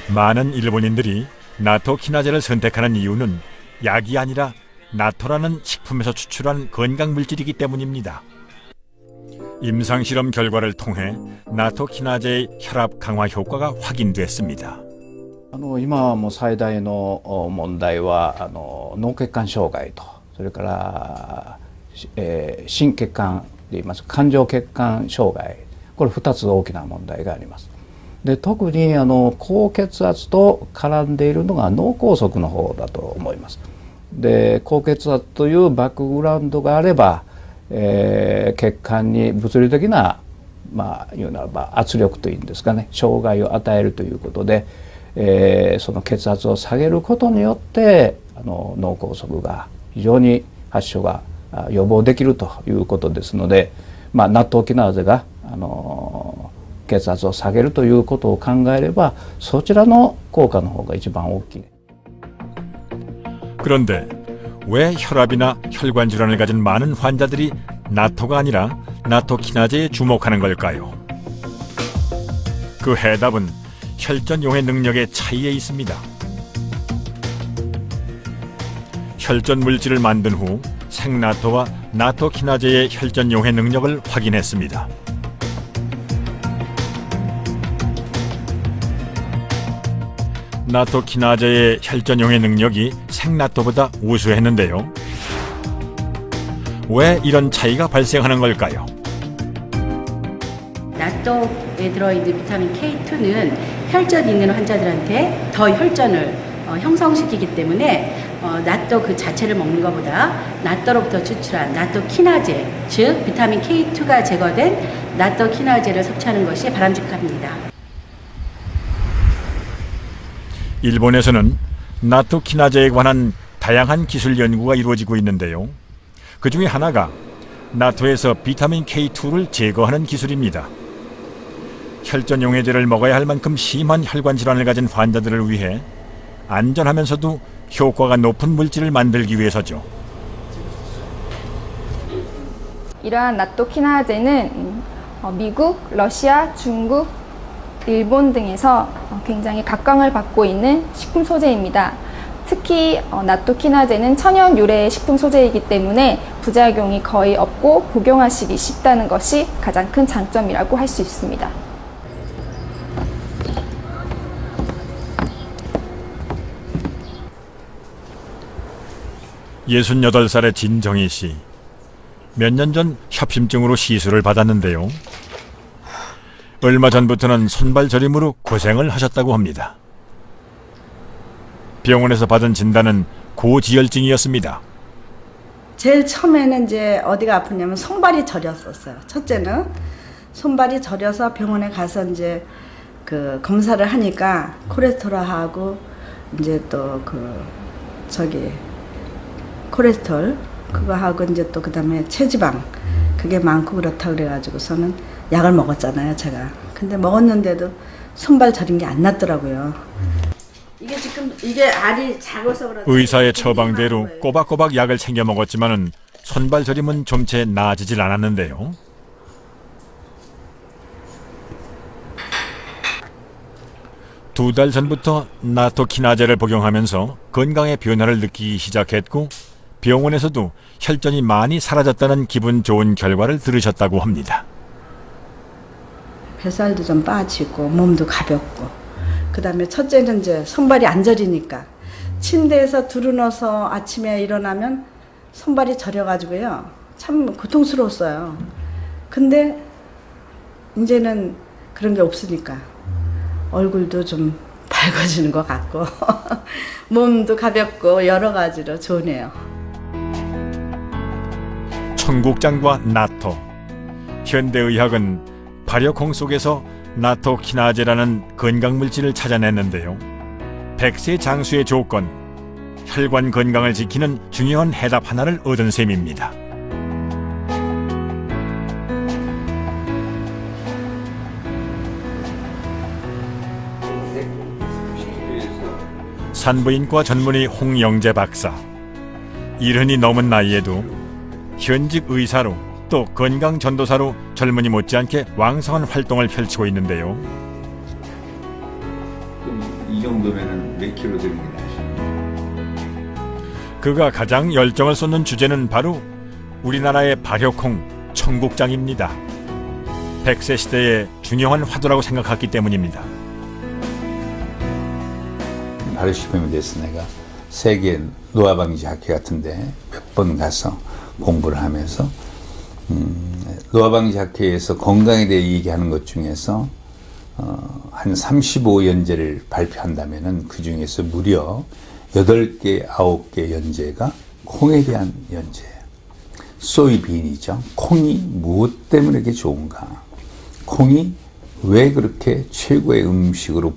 많은 일본인들이 나토키나제를 선택하는 이유는 약이 아니라 나토라는 식품에서 추출한 건강 물질이기 때문입니다. 임상실험 결과를 통해 나토키나제의 혈압 강화 효과가 확인됐습니다. 今はもう最大の問題は脳血管障害と、それから、心血管で言います感情血管障害、これ2つ大きな問題があります。で特に高血圧と絡んでいるのが脳梗塞の方だと思います。で高血圧というバックグラウンドがあれば、血管に物理的な言うならば圧力というんですかね、障害を与えるということで、その血圧を下げることによって脳梗塞が非常に発症が予防できるということですので、ナトキナーゼが血圧を下げるということを考えればそちらの効果の方が一番大きい。 그런데 왜 혈압이나 혈관 질환을 가진 많은 환자들이 나토가 아니라 나토키나제에 주목하는 걸까요? 그 해답은 혈전 용해 능력의 차이에 있습니다. 혈전 물질을 만든 후 생나토와 나토키나제의 혈전 용해 능력을 확인했습니다. 나토키나제의 혈전 용해 능력이 생나토보다 우수했는데요. 왜 이런 차이가 발생하는 걸까요? 나토에 들어있는 비타민 K2는 혈전 있는 환자들한테 더 혈전을 형성시키기 때문에 나토 그 자체를 먹는 것보다 나토로부터 추출한 나토키나제, 즉 비타민 K2가 제거된 나토키나제를 섭취하는 것이 바람직합니다. 일본에서는 나토키나제에 관한 다양한 기술 연구가 이루어지고 있는데요. 그 중에 하나가 나토에서 비타민 K2를 제거하는 기술입니다. 혈전 용해제를 먹어야 할 만큼 심한 혈관 질환을 가진 환자들을 위해 안전하면서도 효과가 높은 물질을 만들기 위해서죠. 이러한 나토키나제는 미국, 러시아, 중국, 일본 등에서 굉장히 각광을 받고 있는 식품 소재입니다. 특히 나토키나제는 천연 유래의 식품 소재이기 때문에 부작용이 거의 없고 복용하시기 쉽다는 것이 가장 큰 장점이라고 할 수 있습니다. 예순여덟 살의 진정희 씨. 몇 년 전 협심증으로 시술을 받았는데요. 얼마 전부터는 손발 저림으로 고생을 하셨다고 합니다. 병원에서 받은 진단은 고지혈증이었습니다. 제일 처음에는 이제 어디가 아프냐면 손발이 저렸었어요. 첫째는 손발이 저려서 병원에 가서 이제 그 검사를 하니까 콜레스테롤하고 이제 또 콜레스테롤 그거 하고 이제 또 그다음에 체지방 그게 많고 그렇다 그래가지고서는 약을 먹었잖아요, 제가. 근데 먹었는데도 손발 저린 게 안 낫더라고요. 이게 지금 이게 알이 작아서 그런지 의사의 처방대로 꼬박꼬박 약을 챙겨 먹었지만은 손발 저림은 좀채 나아지질 않았는데요. 2달 전부터 나토키나제를 복용하면서 건강의 변화를 느끼기 시작했고 병원에서도 혈전이 많이 사라졌다는 기분 좋은 결과를 들으셨다고 합니다. 뱃살도 좀 빠지고 몸도 가볍고 그다음에 첫째는 이제 손발이 안 저리니까 침대에서 두루누워서 아침에 일어나면 손발이 저려가지고요 참 고통스러웠어요. 근데 이제는 그런 게 없으니까 얼굴도 좀 밝아지는 것 같고 몸도 가볍고 여러 가지로 좋네요. 청국장과 나토. 현대의학은 발효콩 속에서 나토키나제라는 건강물질을 찾아냈는데요. 100세 장수의 조건, 혈관 건강을 지키는 중요한 해답 하나를 얻은 셈입니다. 산부인과 전문의 홍영재 박사. 70이 넘은 나이에도 현직 의사로 또 건강 전도사로 젊은이 못지않게 왕성한 활동을 펼치고 있는데요. 이 정도면은 몇 킬로 되는 게 나시나요? 그가 가장 열정을 쏟는 주제는 바로 우리나라의 발효콩 청국장입니다. 100세 시대의 중요한 화두라고 생각했기 때문입니다. 발효식품에 대해서 내가 세계 노화방지 학회 같은데 몇 번 가서 공부를 하면서 노화방지 학회에서 건강에 대해 얘기하는 것 중에서 한 35연제를 발표한다면은 그 중에서 무려 8개, 9개 연제가 콩에 대한 연제예요. 소이빈이죠. 콩이 무엇 때문에 이렇게 좋은가? 콩이 왜 그렇게 최고의 음식으로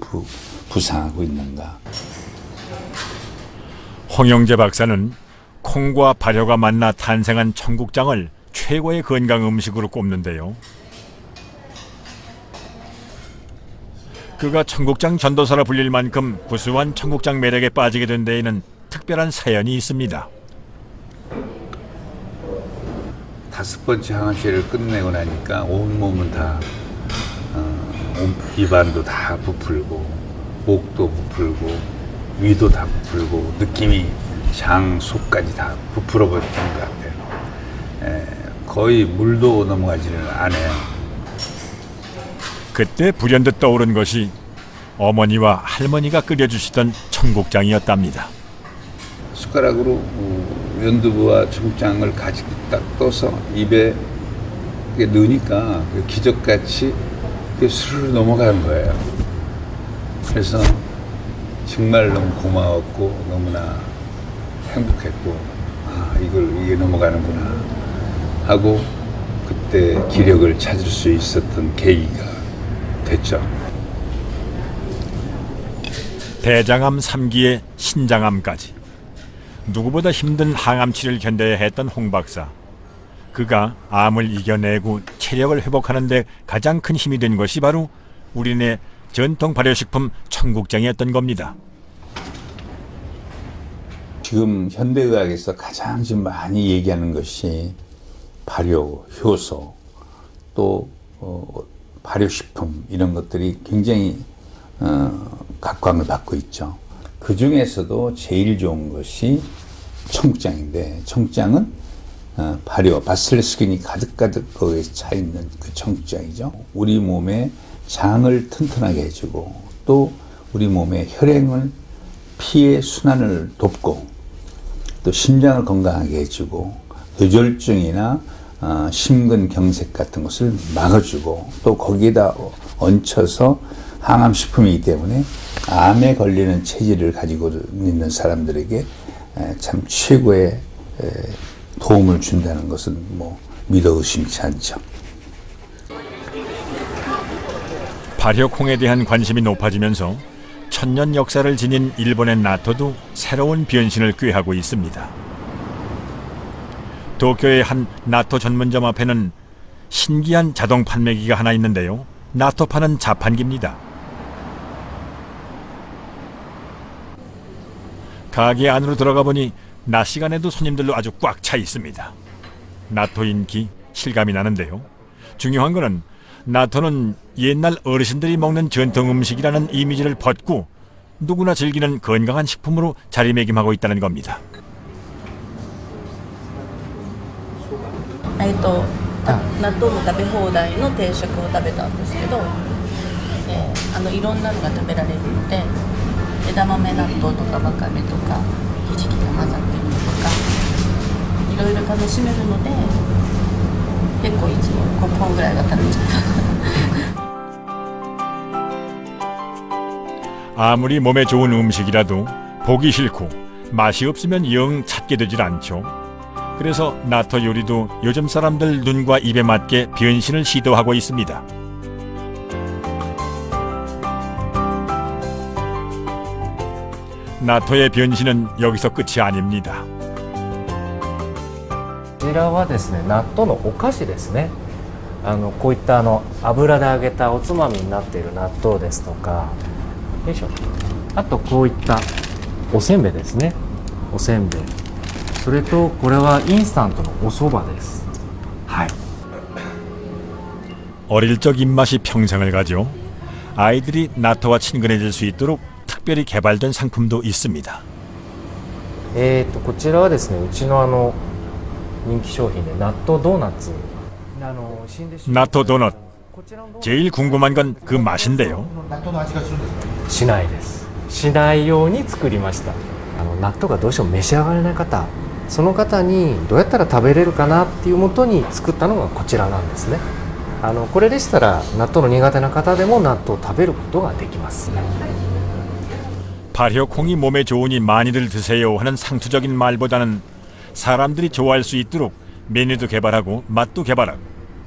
부상하고 있는가? 홍영재 박사는 콩과 발효가 만나 탄생한 청국장을 최고의 건강 음식으로 꼽는데요. 그가 청국장 전도사라 불릴 만큼 구수한 청국장 매력에 빠지게 된 데에는 특별한 사연이 있습니다. 5번째 항암치를 끝내고 나니까 온몸은 다 입안도 다 부풀고 목도 부풀고 위도 다 부풀고 느낌이 장 속까지 다 부풀어 버린 것 같아요. 거의 물도 넘어가지는 않아요. 그때 불현듯 떠오른 것이 어머니와 할머니가 끓여주시던 청국장이었답니다. 숟가락으로 연두부와 청국장을 같이 딱 떠서 입에 넣으니까 기적같이 스르르 넘어가는 거예요. 그래서 정말 너무 고마웠고 너무나 행복했고 이게 넘어가는구나 하고 그때 기력을 찾을 수 있었던 계기가 됐죠. 대장암 3기에 신장암까지 누구보다 힘든 항암치를 견뎌야 했던 홍 박사. 그가 암을 이겨내고 체력을 회복하는 데 가장 큰 힘이 된 것이 바로 우리네 전통 발효식품 청국장이었던 겁니다. 지금 현대의학에서 가장 지금 많이 얘기하는 것이 발효, 효소, 또 발효식품 이런 것들이 굉장히 각광을 받고 있죠. 그 중에서도 제일 좋은 것이 청국장인데 청국장은 발효, 바실레스균이 가득가득 거기에 차 있는 그 청국장이죠. 우리 몸의 장을 튼튼하게 해주고 또 우리 몸의 혈행을 피의 순환을 돕고 또 심장을 건강하게 해주고 뇌졸중이나 심근경색 같은 것을 막아주고 또 거기에다 얹혀서 항암식품이기 때문에 암에 걸리는 체질을 가지고 있는 사람들에게 참 최고의 도움을 준다는 것은 뭐 믿어 의심치 않죠. 발효콩에 대한 관심이 높아지면서 천년 역사를 지닌 일본의 나토도 새로운 변신을 꾀하고 있습니다. 도쿄의 한 나토 전문점 앞에는 신기한 자동 판매기가 하나 있는데요. 나토 파는 자판기입니다. 가게 안으로 들어가 보니 낮 시간에도 손님들로 아주 꽉 차 있습니다. 나토 인기 실감이 나는데요. 중요한 거는 나토는 옛날 어르신들이 먹는 전통 음식이라는 이미지를 벗고 누구나 즐기는 건강한 식품으로 자리매김하고 있다는 겁니다. 納豆の食べ放題の定食を食べたんですけど、いろんなのが食べられるので、枝豆納豆とかわかめとかひじきが混ざってるのとかいろいろ楽しめるので、結構いつも5本ぐらいは食べちゃう。 아무리 몸에 좋은 음식이라도 보기 싫고 맛이 없으면 영 찾게 되질 않죠. 그래서 나토 요리도 요즘 사람들 눈과 입에 맞게 변신을 시도하고 있습니다. 나토의 변신은 여기서 끝이 아닙니다. こちらはですね、納豆のお菓子ですね。こういった油で揚げたおつまみになっている納豆ですとか、よいしょ。あとこういったおせんべいですね。おせんべい。それとこれはインスタントのお蕎麦です。はい。 어릴 적 입맛이 평생을 가죠. 아이들이 나토와 친근해질 수 있도록 특별히 개발된 상품도 있습니다. こちらはですね、うちの人気商品で納豆ドーナツ。 나토 도넛. 제일 궁금한 건 그 맛인데요. しないです。しないように作りました。納豆がどうしても召し上がれない方、その方にどうやったら食べれるかなっていうもとに作ったのがこちらなんですね。これでしたら納豆の苦手な方でも納豆を食べることができます。 발효콩이 몸에 좋으니 많이들 드세요 하는 상투적인 말보다는 사람들이 좋아할 수 있도록 메뉴도 개발하고 맛도 개발하고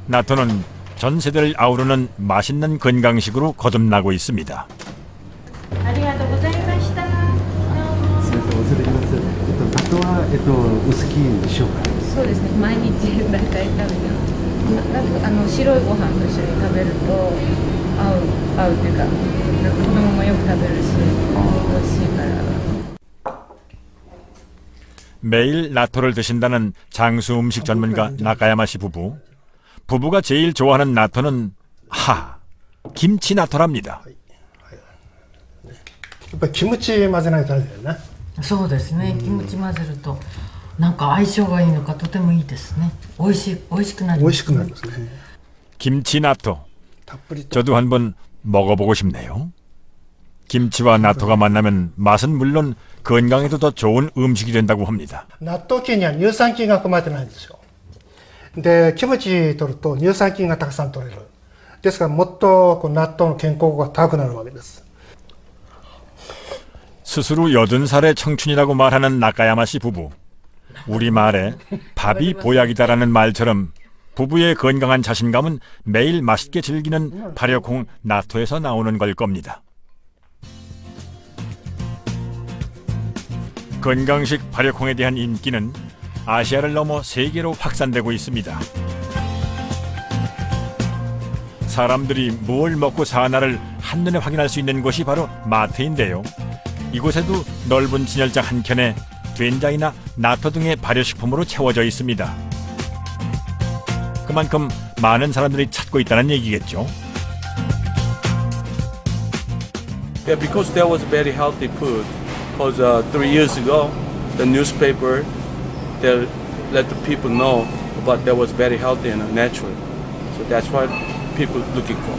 나토는 전 세대를 아우르는 맛있는 건강식으로 거듭나고 있습니다. ありがとうございました。あとは、お好きでしょうか。そうですね、毎日大体食べてます。白いご飯と一緒に食べると合うっていうか、子供もよく食べるし美味しいから。 매일 나토를 드신다는 장수 음식 전문가 나카야마 씨 부부. 부부가 제일 좋아하는 나토는 김치 나토랍니다. やっぱりキムチ混ぜないとあれだよね。そうですね。キムチ混ぜるとなんか相性がいいのかとてもいいですね。美味しくなります。美味しくなりますね。 김치 나토. 저도 한번 먹어보고 싶네요. 김치와 나토가 만나면 맛은 물론 건강에도 더 좋은 음식이 된다고 합니다. 納豆菌には乳酸菌が含まれてないんですよ。で、キムチ取ると乳酸菌がたくさん取れる。ですからもっと納豆の健康が高くなるわけです。 스스로 80살의 청춘이라고 말하는 나카야마 씨 부부. 우리말에 밥이 보약이다라는 말처럼 부부의 건강한 자신감은 매일 맛있게 즐기는 발효콩 나토에서 나오는 걸 겁니다. 건강식 발효콩에 대한 인기는 아시아를 넘어 세계로 확산되고 있습니다. 사람들이 뭘 먹고 사나를 한눈에 확인할 수 있는 곳이 바로 마트인데요. 이곳에도 넓은 진열장 한켠에 된장이나 나토 등의 발효식품으로 채워져 있습니다. 그만큼 많은 사람들이 찾고 있다는 얘기겠죠. Yeah, because that was very healthy food. Because 3 years ago, the newspaper they let the people know about that was very healthy and natural. So that's what people looking for.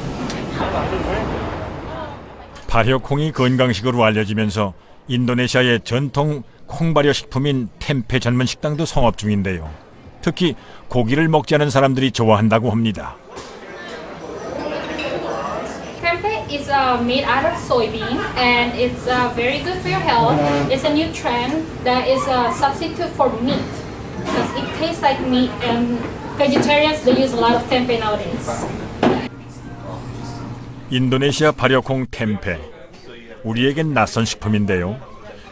발효콩이 건강식으로 알려지면서 인도네시아의 전통 콩발효 식품인 템페 전문 식당도 성업 중인데요. 특히 고기를 먹지 않은 사람들이 좋아한다고 합니다. Tempeh is made out of soybean and it's very good for your health. It's a new trend that is a substitute for meat because it tastes like meat and vegetarians they use a lot of tempeh nowadays. 인도네시아 발효콩 템페. 우리에겐 낯선 식품인데요.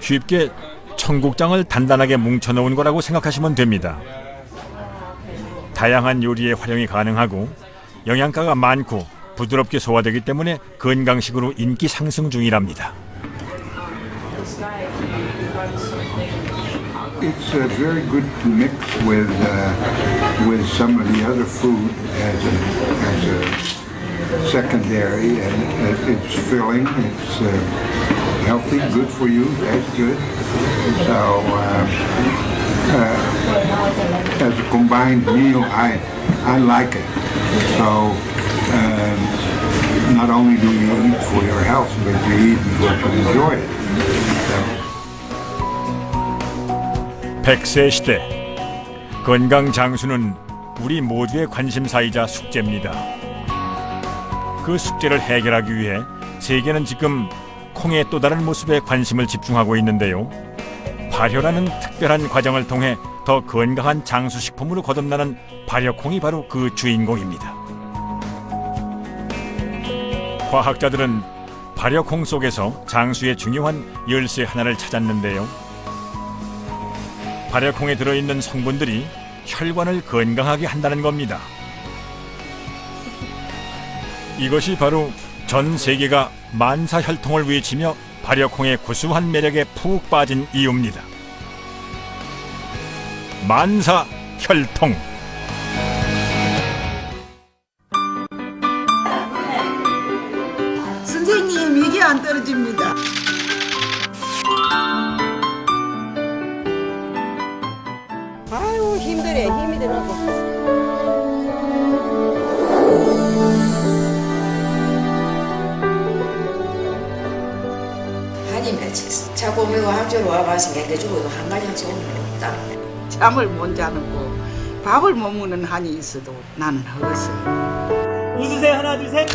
쉽게 청국장을 단단하게 뭉쳐놓은 거라고 생각하시면 됩니다. 다양한 요리에 활용이 가능하고 영양가가 많고 부드럽게 소화되기 때문에 건강식으로 인기 상승 중이랍니다. It's very good to mix with some of the other food as a secondary, and it's filling. It's healthy, good for you. That's good. So as a combined meal, I like it. So not only do you eat for your health, but you eat because you enjoy it. So. 100세 시대 건강 장수는 우리 모두의 관심사이자 숙제입니다. 그 숙제를 해결하기 위해 세계는 지금 콩의 또 다른 모습에 관심을 집중하고 있는데요. 발효라는 특별한 과정을 통해 더 건강한 장수식품으로 거듭나는 발효콩이 바로 그 주인공입니다. 과학자들은 발효콩 속에서 장수의 중요한 열쇠 하나를 찾았는데요. 발효콩에 들어있는 성분들이 혈관을 건강하게 한다는 겁니다. 이것이 바로 전 세계가 만사혈통을 외치며 발효콩의 구수한 매력에 푹 빠진 이유입니다. 만사혈통. 선생님, 이게 안 떨어집니다. 아유, 힘들어. 힘이 들어서. 한이 며칠 자고 오고 항저로 와봐서 먹여주고도 한 가지 좋은 일 없다. 잠을 못 자는 거, 밥을 못 먹는 한이 있어도 나는 허겠어요. 웃으세요. 하나, 둘, 셋.